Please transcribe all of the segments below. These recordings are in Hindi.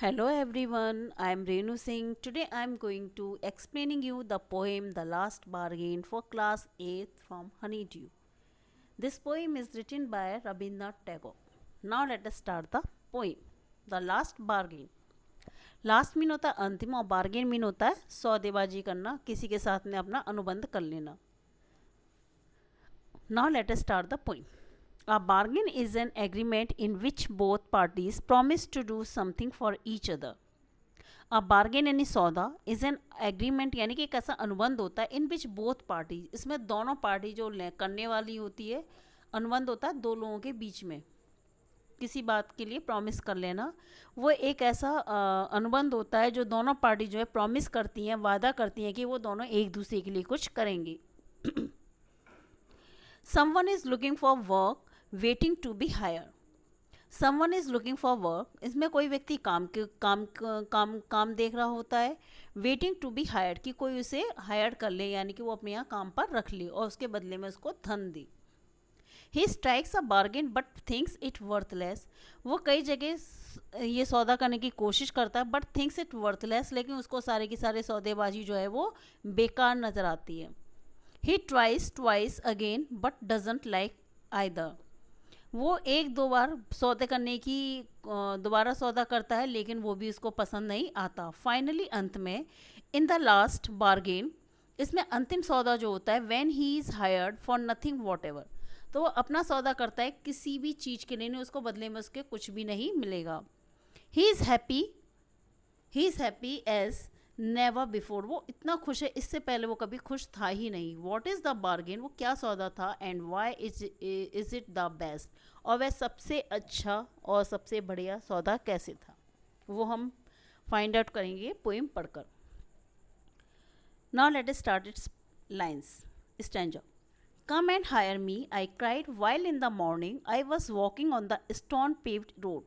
Hello everyone, I am Renu Singh. Today I am going to explaining you the poem The Last Bargain for class 8th from Honeydew. This poem is written by Rabindranath Tagore. Now let us start the poem. The Last Bargain. Last mean होता है अंतिम और बार्गेन मीन होता है सौदेबाजी करना, किसी के साथ में अपना अनुबंध कर लेना. Now let us start the poem. A bargain is an agreement in which both parties promise to do something for each other. A bargain यानी सौदा इज एन एग्रीमेंट यानी कि एक ऐसा अनुबंध होता है इन विच बोथ पार्टी, इसमें दोनों पार्टी जो करने वाली होती है, अनुबंध होता है दो लोगों के बीच में किसी बात के लिए प्रॉमिस कर लेना. वो एक ऐसा अनुबंध होता है जो दोनों पार्टी जो है प्रॉमिस करती हैं, वादा करती हैं कि वो दोनों एक दूसरे के लिए कुछ करेंगे. Someone is looking for work waiting to be hire. Someone is looking for work, इसमें कोई व्यक्ति काम देख रहा होता है. वेटिंग टू बी हायर्ड, कि कोई उसे हायर कर ले यानी कि वो अपने यहाँ काम पर रख ले और उसके बदले में उसको धन दे. He strikes a bargain but thinks it worthless. वो कई जगह ये सौदा करने की कोशिश करता है बट थिंक्स इट वर्थलेस, लेकिन उसको सारे की सारे सौदेबाजी जो है वो बेकार नज़र आती है. He tries twice again but doesn't like either. वो एक दो बार सौदे करने की दोबारा सौदा करता है लेकिन वो भी उसको पसंद नहीं आता. फाइनली अंत में इन द लास्ट बार्गेन, इसमें अंतिम सौदा जो होता है when he is hired for nothing what ever, तो वो अपना सौदा करता है किसी भी चीज़ के लिए नहीं, उसको बदले में उसके कुछ भी नहीं मिलेगा. He is happy as never before. वो इतना खुश है, इससे पहले वो कभी खुश था ही नहीं. वॉट इज़ द बार्गेन, वो क्या सौदा था. And why is it the best, और वह सबसे अच्छा और सबसे बढ़िया सौदा कैसे था, वो हम फाइंड आउट करेंगे पोइम पढ़कर. Now let us start it's lines. Stanza. Come and hire me, I cried while in the morning I was walking on the stone paved road.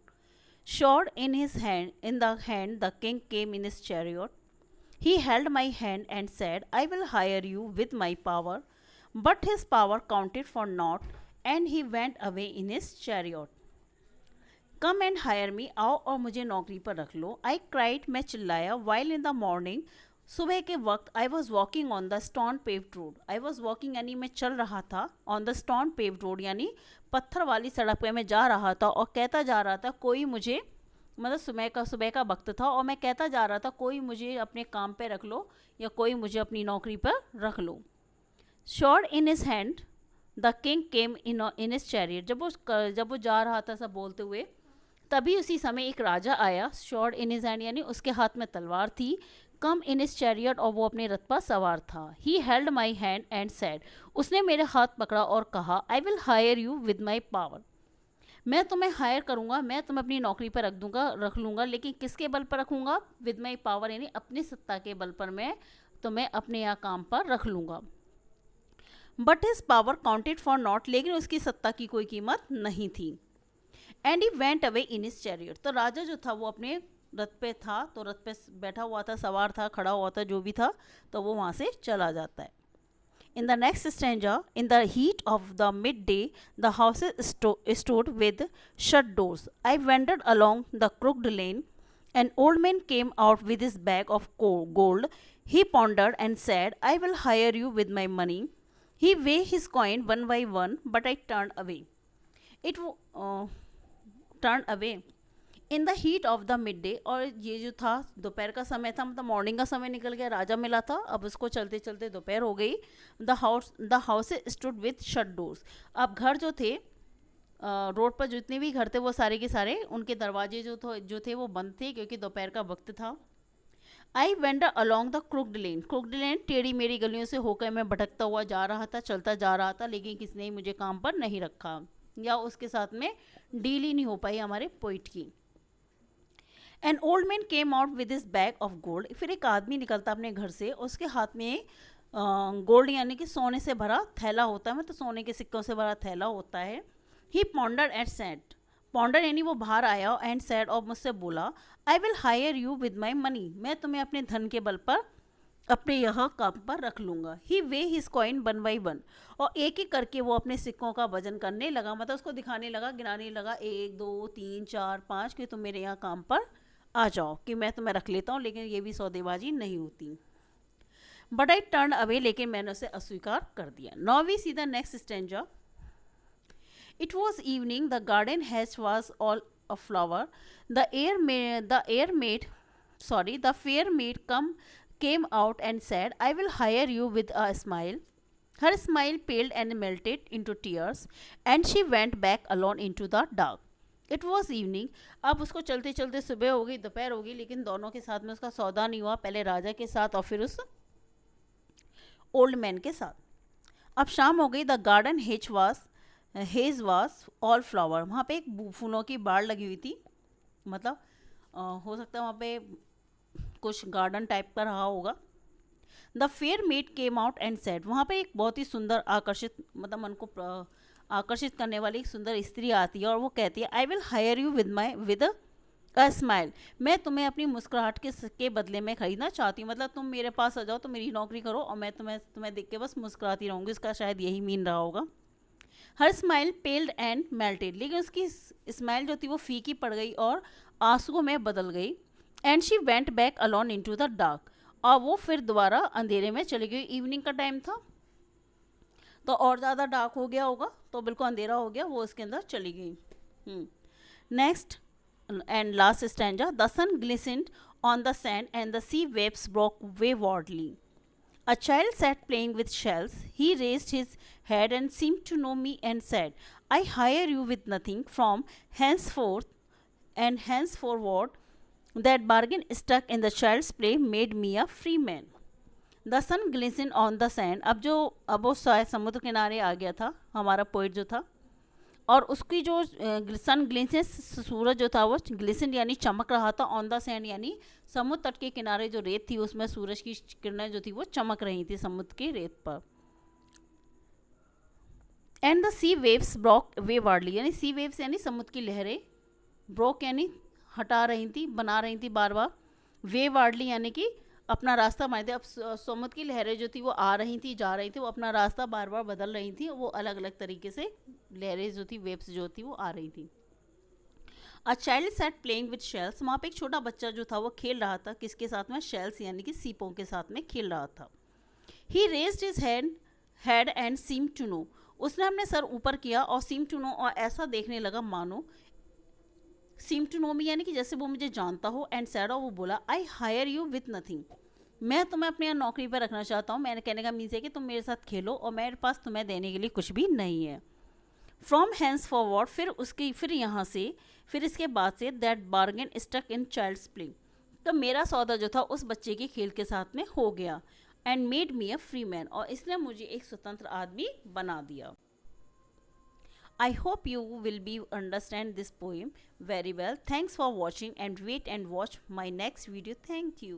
Sword in the hand, the king came in his chariot. He held my hand and said, I will hire you with my power. But his power counted for naught, and he went away in his chariot. Come and hire me, आओ और मुझे नौकरी पर रख लो. आई क्राइड, मैं चिल्लाया. वाइल इन द मॉर्निंग, सुबह के वक्त. I was walking on the stone paved road. I was walking यानी मैं चल रहा था. On the stone paved road यानी पत्थर वाली सड़क पे मैं जा रहा था और कहता जा रहा था कोई मुझे, मतलब सुबह का वक्त था और मैं कहता जा रहा था कोई मुझे अपने काम पे रख लो या कोई मुझे अपनी नौकरी पर रख लो. Sword in his hand the king came in his chariot. जब वो जा रहा था सब बोलते हुए, तभी उसी समय एक राजा आया. शॉर्ड इन हिज हैंड यानी उसके हाथ में तलवार थी. कम इन हिज चैरियट, और वो अपने रथ पर सवार था. He held my hand and sad, उसने मेरे हाथ पकड़ा और कहा, I will hire you with my power. मैं तुम्हें हायर करूंगा, मैं तुम्हें अपनी नौकरी पर रख लूंगा, लेकिन किसके बल पर रखूंगा. विद माई पावर यानी अपनी सत्ता के बल पर मैं तुम्हें अपने यहाँ काम पर रख लूंगा. But his power counted for not, लेकिन उसकी सत्ता की कोई कीमत नहीं थी. And he went away in his chariot, तो राजा जो था वो अपने रथ पे था, तो रथ पे बैठा हुआ था, सवार था, खड़ा हुआ था, जो भी था, तो वो वहाँ से चला जाता है. In the next stanza, in the heat of the midday, the houses stood with shut doors. I wandered along the crooked lane. An old man came out with his bag of gold. He pondered and said, I will hire you with my money. He weighed his coin one by one, but I turned away. It turned away. In the heat of the mid day, और ये जो था दोपहर का समय था, मतलब मॉर्निंग का समय निकल गया, राजा मिला था, अब उसको चलते चलते दोपहर हो गई. The house stood with shut doors. अब घर जो थे, रोड पर जितने भी घर थे वो सारे के सारे, उनके दरवाजे जो थे वो बंद थे क्योंकि दोपहर का वक्त था. I wander along the crooked lane. Crooked lane टेढ़ी मेरी गलियों से होकर मैं भटकता हुआ जा रहा था, चलता जा रहा था, लेकिन किसी ने मुझे काम पर नहीं रखा या उसके साथ में डील ही नहीं हो पाई हमारे पोइट की. An old man came out with his bag of gold. फिर एक आदमी निकलता अपने घर से, उसके हाथ में गोल्ड यानी कि सोने से भरा थैला होता है, मतलब सोने के सिक्कों से भरा थैला होता है. ही पॉन्डर एंड सैड. पॉन्डर यानी वो बाहर आया, एंड सैड, और मुझसे बोला, I will hire you with my money. मैं तुम्हें अपने धन के बल पर अपने यहाँ काम पर रख लूँगा. He weigh his coin one by one, और एक एक करके वो अपने सिक्कों का वजन करने लगा, मतलब उसको दिखाने लगा, गिनाने लगा, 1 2 3 4 5 कि तुम मेरे यहाँ काम पर आ जाओ कि मैं तुम्हें रख लेता हूँ, लेकिन ये भी सौदेबाजी नहीं होती। बट आई टर्न अवे, लेकिन मैंने उसे अस्वीकार कर दिया। Now we see the next stanza. It was evening. The garden hedge was all aflower. The fair maid came out and said, "I will hire you with a smile." Her smile paled and melted into tears, and she went back alone into the dark. It was evening. अब उसको चलते चलते सुबह हो गई, दोपहर हो गई, लेकिन दोनों के साथ में उसका सौदा नहीं हुआ, पहले राजा के साथ और फिर उस ओल्ड मैन के साथ। अब शाम हो गई। The garden hedge was all flower. वहाँ पे एक फूलों की बाड़ लगी हुई थी, मतलब हो सकता है वहाँ पे कुछ गार्डन टाइप का रहा होगा। The fair made came out and said. वहाँ पे एक बहुत ही सुंदर आकर्षित, मतलब मन को आकर्षित करने वाली एक सुंदर स्त्री आती है और वो कहती है, I will hire you with a smile. मैं तुम्हें अपनी मुस्कुराहट के बदले में खरीदना चाहती हूँ, मतलब तुम मेरे पास आ जाओ, तुम मेरी नौकरी करो और मैं तुम्हें देख के बस मुस्कुराती रहूँगी। इसका शायद यही मीन रहा होगा। Her smile पेल्ड and melted. लेकिन उसकी स्माइल जो थी वो फीकी पड़ गई और आंसुओं में बदल गई। And she went back alone into the dark. और वो फिर दोबारा अंधेरे में चली गई। इवनिंग का टाइम था तो और ज़्यादा डार्क हो गया होगा, तो बिल्कुल अंधेरा हो गया, वो उसके अंदर चली गई। Next and last stanza. The sun glistened on the sand and the sea waves broke waywardly. A child sat playing with shells. He raised his head and seemed to know me and said, I hire you with nothing. From henceforward, that bargain stuck in the child's play made me a free man. The sun glisten on the sand. अब वो शायद समुद्र किनारे आ गया था हमारा पोइट जो था, और उसकी जो सन ग्लिसन, सूरज जो था वो ग्लिसन यानी चमक रहा था, ऑन द सैंड यानी समुद्र तट के किनारे जो रेत थी उसमें सूरज की किरणें जो थी वो चमक रही थी समुद्र की रेत पर। And the sea waves broke waywardly, यानी सी वेव्स यानी समुद्र की लहरें, ब्रोक यानी हटा रही थी, बना रही थी बार बार, वेवार्डली यानी कि अपना रास्ता बना थे। अब समुद्र की लहरें जो थी वो आ रही थी, जा रही थी, वो अपना रास्ता बार बार बदल रही थी, वो अलग अलग तरीके से लहरें जो थी, वेव्स जो थी वो आ रही थी। A child set playing with shells. वहाँ पे एक छोटा बच्चा जो था वो खेल रहा था, किसके साथ में? शेल्स यानी कि सीपों के साथ में खेल रहा था। He raised his head and seem to know. उसने अपने सर ऊपर किया और सीम टू नो, और ऐसा देखने लगा मानो, सीम टू नो मी यानी कि जैसे वो मुझे जानता हो, एंड सैड, और वो बोला, I hire you with nothing. मैं तुम्हें अपने यहाँ नौकरी पर रखना चाहता हूँ। मैंने कहने का मीन्स है कि तुम मेरे साथ खेलो और मेरे पास तुम्हें देने के लिए कुछ भी नहीं है। फ्रॉम हैंस फॉरवर्ड, फिर यहाँ से, फिर इसके बाद से, that bargain stuck in child's play. तो मेरा सौदा जो था उस बच्चे के खेल के साथ में हो गया। And made me a free man, और इसने मुझे एक स्वतंत्र आदमी बना दिया। I hope you will understand this poem very well. Thanks for watching and wait and watch my next video. Thank you.